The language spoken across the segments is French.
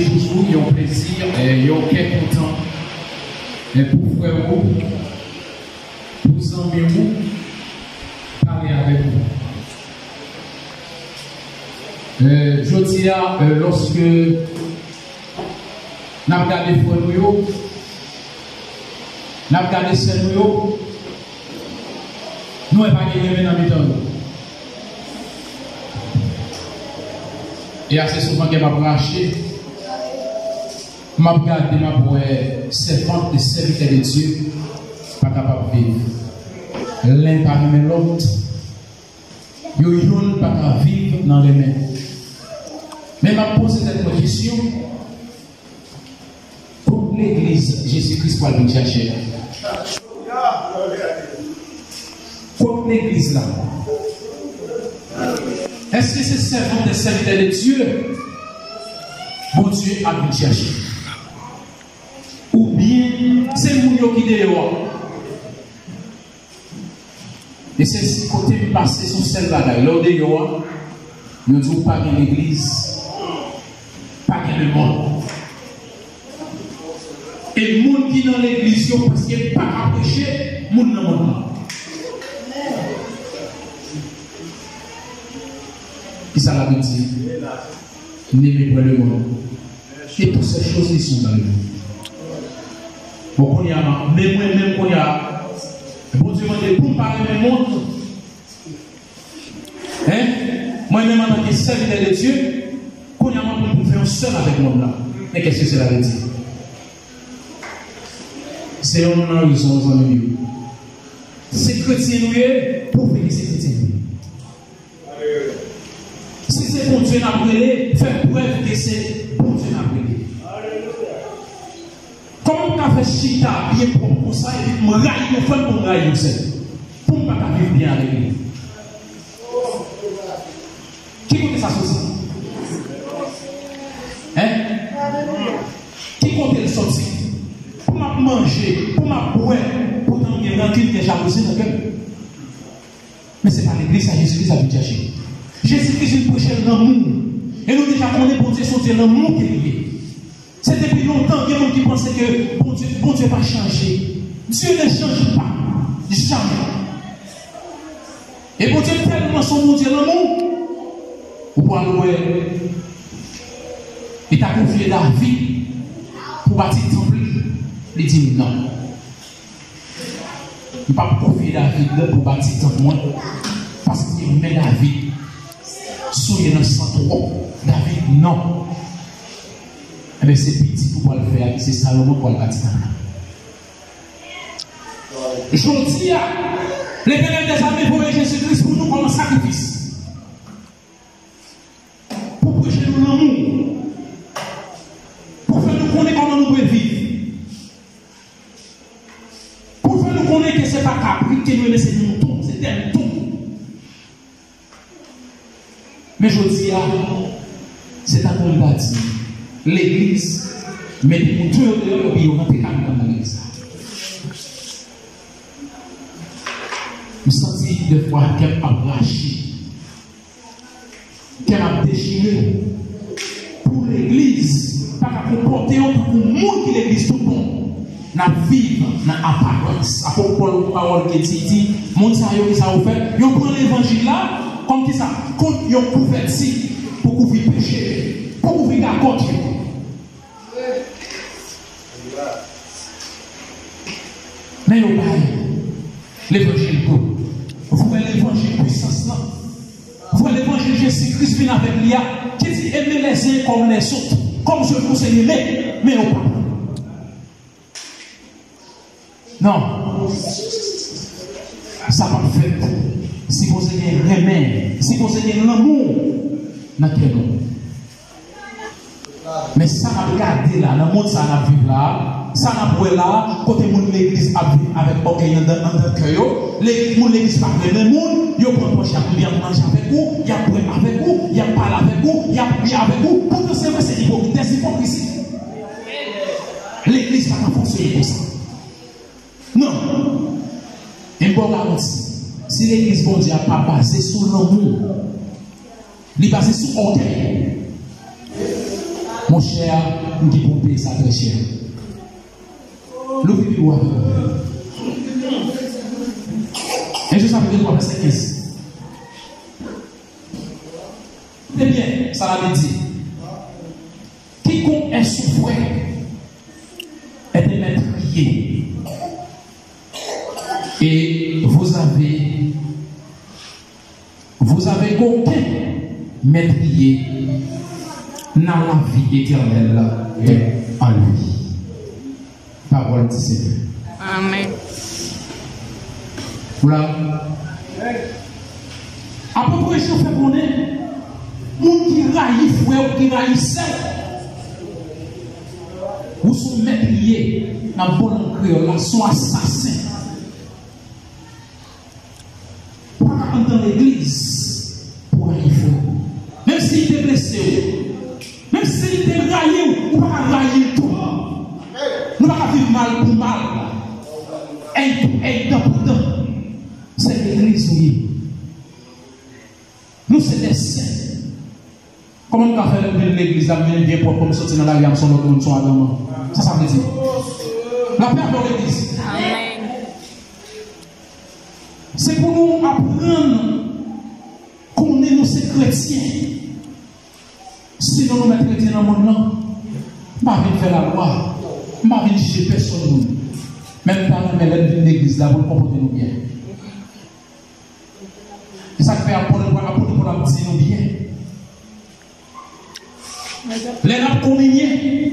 toujours un plaisir et un cœur content. Et pour frère, pour amis, parler avec vous. Je dis lorsque nous avons regardé frère, nous avons regardé celle nous n'avons pas gagné dans le temps. Et assez souvent que je m'ai branché, je m'ai regardé ma servante de serviteur de Dieu, pas capable de vivre. L'un parmi l'autre, il n'y a pas capable de vivre dans les mains. Mais je me pose cette question pour l'église Jésus-Christ pour aller chercher. Pour l'église là. Est-ce que c'est servant des serviteurs de Dieu? Bon Dieu a venu chercher. Ou bien c'est Mounio qui est dehors. Et c'est ce côté passé sur celle-là. Là, dehors, nous disons pas dans l'église, pas dans le monde. Et le monde qui est dans l'église, parce qu'il n'est pas approché, le monde dans le monde. Et ça l'a dit, n'aimez pas le monde. Et toutes ces choses qui sont dans le monde. Bon, même qu'on y a, bon Dieu m'a dit, pour me parler du monde, hein? Moi-même en tant que serviteur de Dieu, qu'on y a pour faire un seul avec le monde là. Mais qu'est-ce que cela veut dire? C'est une raison, aux amis. C'est chrétien, pour faire ces chrétiens. Si c'est bon Dieu n'a brûlé, faites preuve que c'est bon Dieu n'a brûlé. Comment on a fait chita bien pour ça et puis me raille pour faire pour me raille pour ne pas vivre bien avec lui. Qui compte ça sorti? Hein? Qui compte le sorti? Pour m'a manger, pour m'a boire, pour t'en gagner rancune que jalousie dans le cœur. Mais ce n'est pas l'église à Jésus-Christ à vous chercher. Jésus-Christ est prêché l'amour. Et nous déjà connaissons pour Dieu, c'est l'amour qui est lié. C'est depuis longtemps qu'il y a des gens qui pensaient que bon Dieu va changer. Dieu ne change pas. Jamais. Et bon Dieu tellement son bon Dieu l'amour. Ou pour aller, il t'a confié David pour bâtir le temple. Il dit non. Il n'a pas confié David pour bâtir le temple. Parce qu'il met David. Soyez dans le centre. David, non. Eh bien, c'est petit pour le faire. C'est Salomon pour le bâtir. Je dis, les pénètres des armées pour Jésus-Christ pour nous comme un sacrifice. Pour prêcher nous l'amour. Pour faire nous connaître comment nous pouvons vivre. Pour faire nous connaître que ce n'est pas capri que nous laissons nous tout. C'est un tout. Mais je dis, c'est un bon bâti. L'église, mais les moutures de l'obéi, on a été dans l'église. Je me sens de fois qu'elle a lâché, qu'elle a déchiré pour l'église, pas qu'à comporter pour le monde qui l'église tout bon. N'a vivre dans l'apparence. À propos de la parole qui dit, monde ça qui ça fait, ils prennent l'évangile là, comme qui ça, quand ils ont converti pour couvrir le péché, pour couvrir la contre. Mais au bail, l'évangile pour. Vous voyez l'évangile puissance là. Vous voyez l'évangile Jésus-Christ vient avec l'IA qui dit aimez les uns comme les autres, comme je vous ai aimé, mais au pas. Non. Ça va faire. Si vous avez un remède, si vous avez un amour, dans quel nom? Mais ça n'a pas gardé là, dans le monde ça n'a vu là, ça n'a pas là, côté monde l'église a vu avec orgueil dans le cœur, l'église parle de même monde, il prend proche, il y a manger avec vous, il y a pris avec vous, il y a parlé avec vous, il y a prié avec vous, pour que c'est vrai, c'est hypocrite, c'est hypocrisie. L'église n'a pas fonctionné comme ça. Non. Et bon garantie, si l'église bon Dieu n'a pas basé sur l'amour, il est basé sur orgueil. Mon cher, nous devons payer ça très cher. L'ouvrez le et je savais que nous avons verset 15. Eh bien, ça l'avait dit. Quiconque est souffert est un métrier. Et vous avez aucun métrier dans la vie éternelle et en lui. Parole du Seigneur. Amen. Voilà. À peu près, je fais connaître, moun qui raille frère ou qui raille sœur, ou sont mépriers dans le bon créole, sont assassins. Pas dans l'église pour railler frère. Même s'il était blessé, même s'il était raillé, ou pas railler tout. Nous ne pouvons pas vivre mal pour mal. Et dans pour dans. C'est l'église, oui. Nous, c'est des saints. Comment on peut faire l'église là, bien propre, comme sortir dans la gamme, son autre, son adam. Ça veut dire. La paix dans l'église. Amen. C'est pour nous apprendre qu'on est nous, ces chrétiens. Sinon, nous mettons chrétiens dans le monde, non. Je ne vais pas faire la loi. Je ne vais pas juger personne. Même quand on est dans l'église là, vous nous comportez nous bien. Et ça fait apprendre pour la dire nous bien. Les nappes communiées.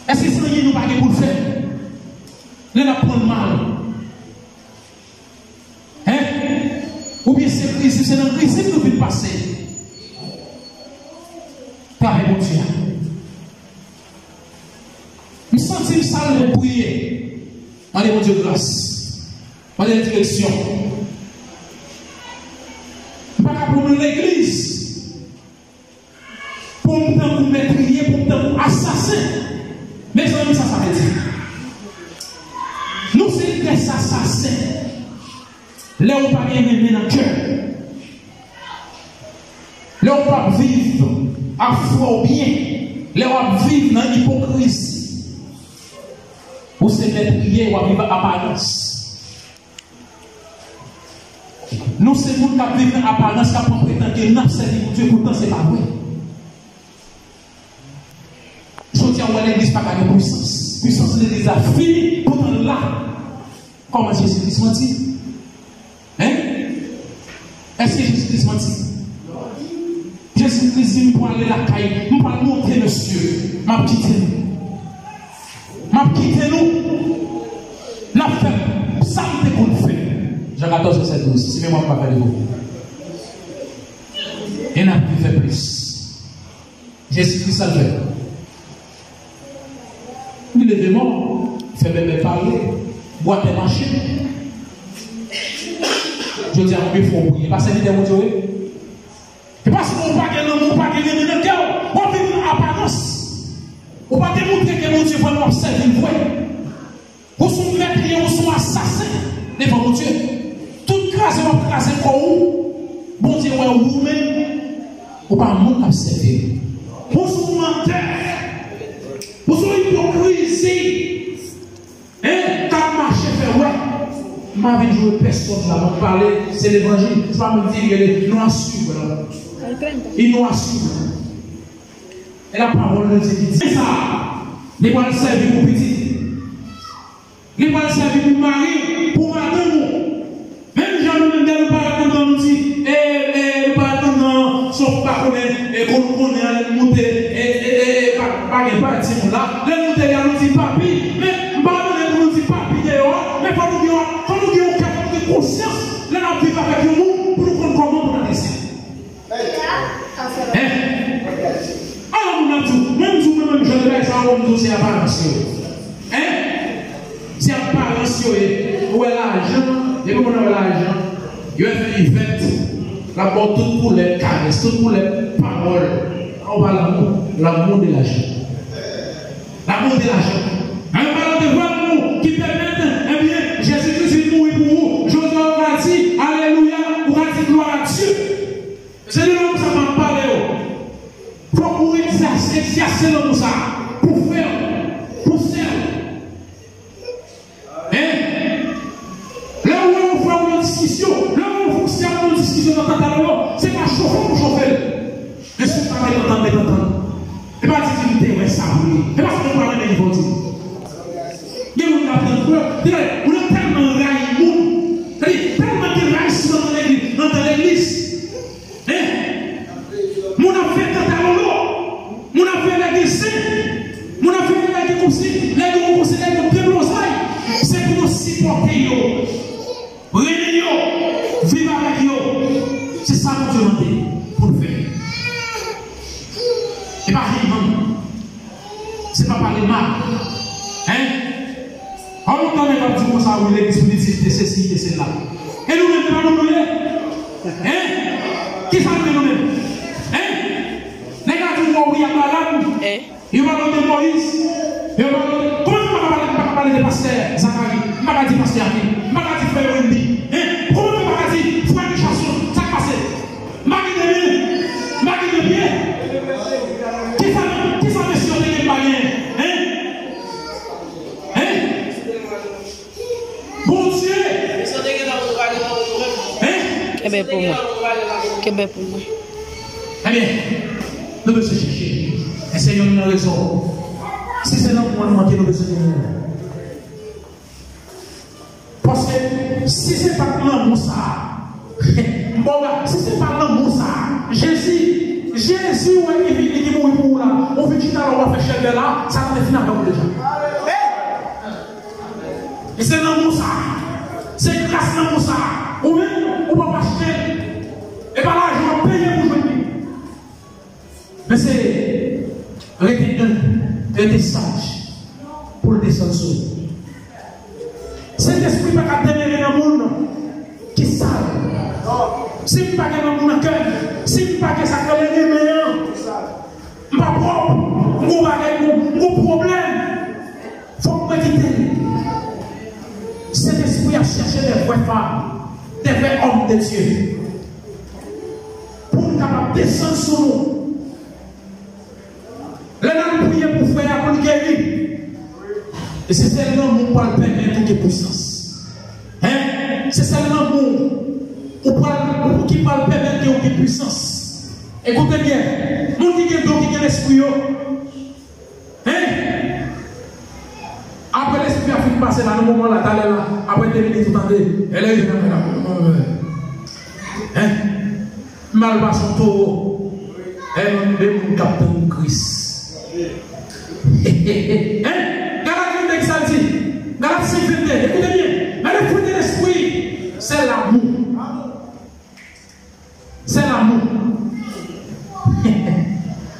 Est-ce que c'est ce que nous pas pour le faire? Les nappes prennent mal. Hein? Ou bien c'est dans le principe que nous venons passer. Car mon Dieu. Je me sens sale de prier. Allez, mon Dieu, grâce. Allez, direction. Pour l'église, pour nous méprier, pour nous assassiner. Mais ça veut dire. Nous sommes des assassins. Là où pas bien aimé dans le cœur. Là où pas vivre à foi ou bien. Là où pas vivre dans l'hypocrisie. Ou c'est méprier ou à vivre à apparence. Nous, c'est nous qui vivons en apparence, qui prétend que nous servir Dieu, pourtant, ce n'est pas vrai. Je tiens à l'église pas de puissance. Puissance de l'église a fini, pourtant là. Comment Jésus-Christ mentit? Hein? Est-ce que Jésus-Christ mentit? Jésus-Christ dit, pour aller la caille, nous pas montrer le cieux. M'a quitté nous. M'a quitté nous. La femme, ça me fait qu'on fait. Jean 14, verset 12. Si même pas faire de vous. Et n'a plus fait plus. Jésus-Christ a fait. Il est démon, fait bébé parler, boire des machines. Je dis à vous, il faut prier. Parce que c'est mon Dieu. Et parce qu'on ne peut pas gagner dans le cœur, on vit une apparence. On ne peut pas démontrer que mon Dieu va nous observer une fois. Vous sont meurtriers, vous sont assassins devant mon Dieu. Toute grâce va craser pour vous. Bon Dieu, vous-même, vous pas monde observer. Vous sont menteurs. Vous sont hypocrisie. Hein? Quand marché fait ouais. Ma vie de jouer personne là, on parler, c'est l'évangile. C'est pas me dire que nous assurent. Ils nous assurent. Et la parole de Dieu dit ça. Les va le servir pour petit. Les va le servir pour mari, pour madame. Même Jean-Louis Mendel, nous parlons quand on dit, nous parlons sauf pas et qu'on est monté, et pas de parti là. Les montés, nous dit papi, mais nous parlons nous dit papi dehors, mais faut nous dire une conscience, là nous vivons avec le monde pour nous comprendre comment on a décidé. Alors nous avons tout, même je ne vais pas dire c'est apparence. C'est apparence, où est l'argent, et comment on a l'argent, il va faire une fête, la porte tout pour les caresses, tout pour les paroles. On va l'amour de l'argent. L'amour de l'argent. Un parlant de l'amour qui permet, eh bien, Jésus-Christ est mourir pour vous. Josué a dit, alléluia, pour dire gloire à Dieu. C'est de là où ça m'a parlé. Il faut pour exercer casser l'amour ça, pour faire, pour faire. Hein? Là où on fait une discussion, là où on fait une discussion dans ta table, c'est pas chauffer pour chauffer. Mais si on travaille dans le temps, et pas difficulté, ouais, ça, oui. Et pas ce qu'on parle de niveau. Il y a une on est tellement raillé, c'est-à-dire tellement de racisme dans l'église. Mon a fait tata mon a fait l'église sainte, mon a fait l'église comme si l'église considère comme déblosaille. C'est pour nous supporter, réunir, vivre avec eux. C'est ça que nous demandons pour le faire. Et pas rien, c'est pas parler mal. Hein? En même temps, on va dire ça, oui, l'église politique, c'est ceci, c'est cela. Et nous-mêmes, nous allons nous donner. Hein? Qui ça nous donne? Hein? Les gars, tu vois, oui, il y a malade. Il va donner Moïse. Il va donner. Comment tu vas parler de pasteur Zacharie? Je ne vais pas dire pasteur qui? Je ne vais pas dire frère Wendy. Comment tu vas dire frère de chanson? Ça passe. Marie de bien. Marie de bien. Qui ça mentionne les Maliens? Bon Dieu! Québec pour moi. Québec pour moi. Eh bien, nous devons chercher. Essayons une raison. Si c'est là pour nous manquer, nous devons chercher. Parce que si c'est pas l'amour ça, bon, si c'est pas l'amour ça, Jésus, ouais, il dit mourir pour là. On veut dire qu'on va faire cher là, ça va finir avec déjà. Et c'est l'amour ça. C'est grâce l'amour ça. Ou même, on va pas acheter. Et par l'argent, payer pour jouer. Mais c'est rester sage pour le descendre sur nous. Cet esprit ne va pas demeurer dans le monde qui sale. Si je ne pas dans mon cœur, si je ne pas que ça crée les meilleurs, je ne pas propre, mon problème, il faut me quitter. Cet esprit a cherché des vraies femmes, des vrais hommes de Dieu, pour nous capables de descendre sur nous. Là, nous prions pour faire pour nous guérir. Et c'est seulement mon parle permettre de puissance. Hein? C'est seulement mon qui parle permettre de puissance. Écoutez bien, mon qui est l'esprit. Hein? Après l'esprit a fini de passer dans le moment là, après 2 minutes, tout en deux, elle est là. Hein? Mal passe son taureau. Elle est mon capitaine Christ. Hein? Galate 5 ça dit. Galate 5 écoutez bien. Mais le fruit de l'esprit, c'est l'amour. C'est l'amour.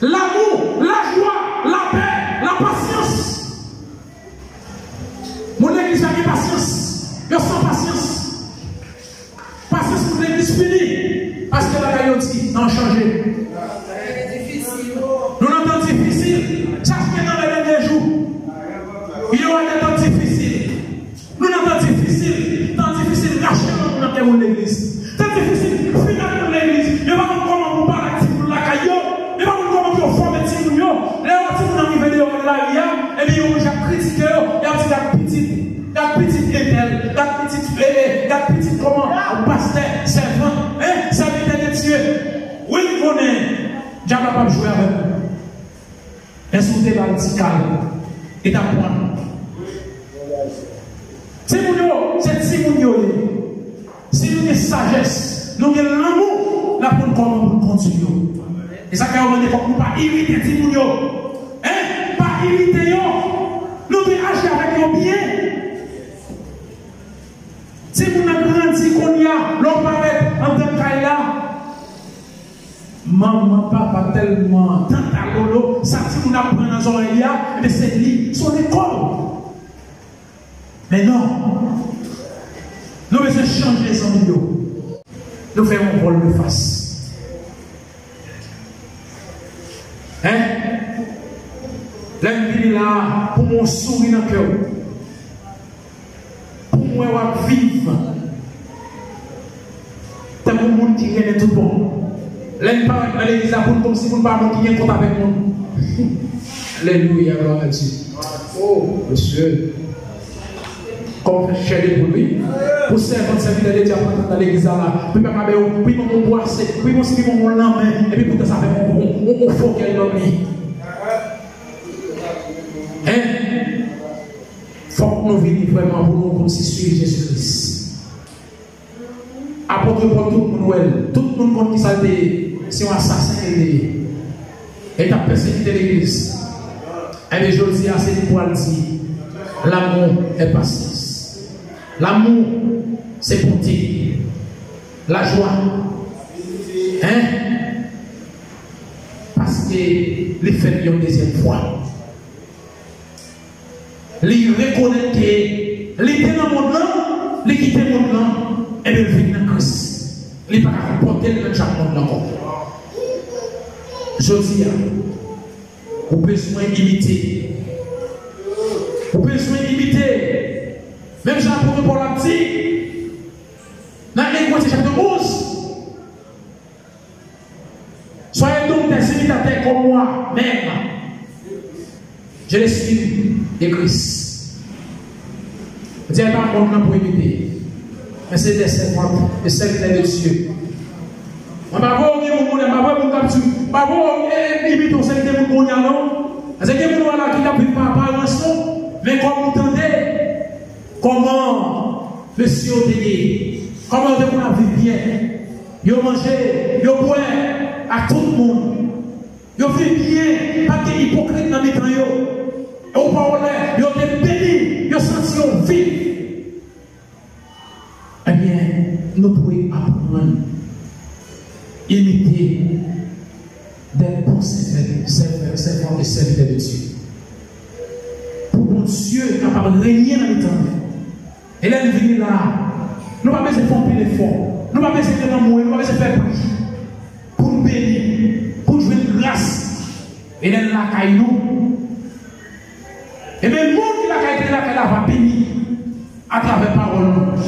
L'amour, la joie, la paix, la patience. Mon église a des patience. Il y a sans patience. Patience pour l'église finie. Parce que la caillou dit, non, changé. Nous l'entendons difficile. Ça se fait dans les derniers jours. Il y aura des temps difficiles. Nous l'entendons difficile. Temps difficile, racheter dans l'église. Temps difficile, finalement l'église. Il n'y a pas comment vous parler de la caillou. Il n'y a pas comment vous former de ces gens. Les gens qui arrivent de la ria, et bien ils ont critiqué, il y a la petite ételle, la petite comment, pasteur, servant, serviteur de Dieu. Oui, on est. Diable n'a pas joué avec nous. Insulter vertical et d'apprendre. C'est si nous avons sagesse, nous avons l'amour, là pour nous continuer. Et ça, quand on dit qu'on ne peut pas irriter Timounio, pas irriter, nous devons agir avec nos biens. Si vous avez grandi qu'on y a, l'on paraît en tant qu'aïla, maman, papa, tellement, tanta lolo, ça si vous apprenez dans son oreille, mais c'est lui, son école. Mais non, nous devons changer les embryons. Nous faisons un rôle de face. Hein? L'envie là, pour mon sourire dans le cœur. Pour moi, vivre. C'est pour le monde qui est tout bon. L'envie pas dans l'église pour comme si vous ne parlez pas qui est contre avec nous. Alléluia, gloire à Dieu. Oh, monsieur. Comme fait cher pour lui. Pour servir de Dieu dans l'église là. Puis même puis mon bois c'est, puis mon si mon lame et puis pour ça fait on faut qu'elle donne lui. Hein? Faut que nous venions vraiment pour nous comme si suivre Jésus-Christ. Apôtre pour tout le monde, tout le monde qui ça c'est un assassin et t'a persécuté l'église. Et bien je dis à c'est pour dire l'amour est patience. L'amour, c'est pour dire la joie. Hein? Parce que les fait une deuxième fois. Les reconnaître que les était dans le monde là, les quitter le monde là, et bien venir dans Christ. Les pas porter le chaque monde encore. Je dis, vous avez besoin d'imiter. Vous avez besoin d'imiter. Même Jean-Paul pour la dit, dans l'Église chapitre 11, soyez donc des imitateurs comme moi, même. Je les suis de Christ. Je ne dis pas mon nom pour imiter, mais c'est des servantes, des serviteurs de Dieu. Je ne vais pas imiter mon serviteur de mon non. C'est que vous qui n'a pris par rançon, mais comme vous entendez, comment monsieur Otélé, comment vous avez bien, vous mangez, vous boivez à tout le monde. Vous vivez bien, pas de hypocrite dans les temps. Vous parlez, vous êtes bénis, vous sentez vivre. Eh bien, nous pouvons apprendre, imiter des bons servants et serviteurs de Dieu. Pour mon Dieu capable de régner dans les temps. Et là, nous venons là. Nous ne pouvons pas faire plus d'efforts. Nous ne pouvons pas faire d'amour. Nous ne pouvons pas faire plus. Pour nous bénir. Pour jouer de grâce. Et là, là, nous. Et même le monde qui l'a va bénir à travers la parole.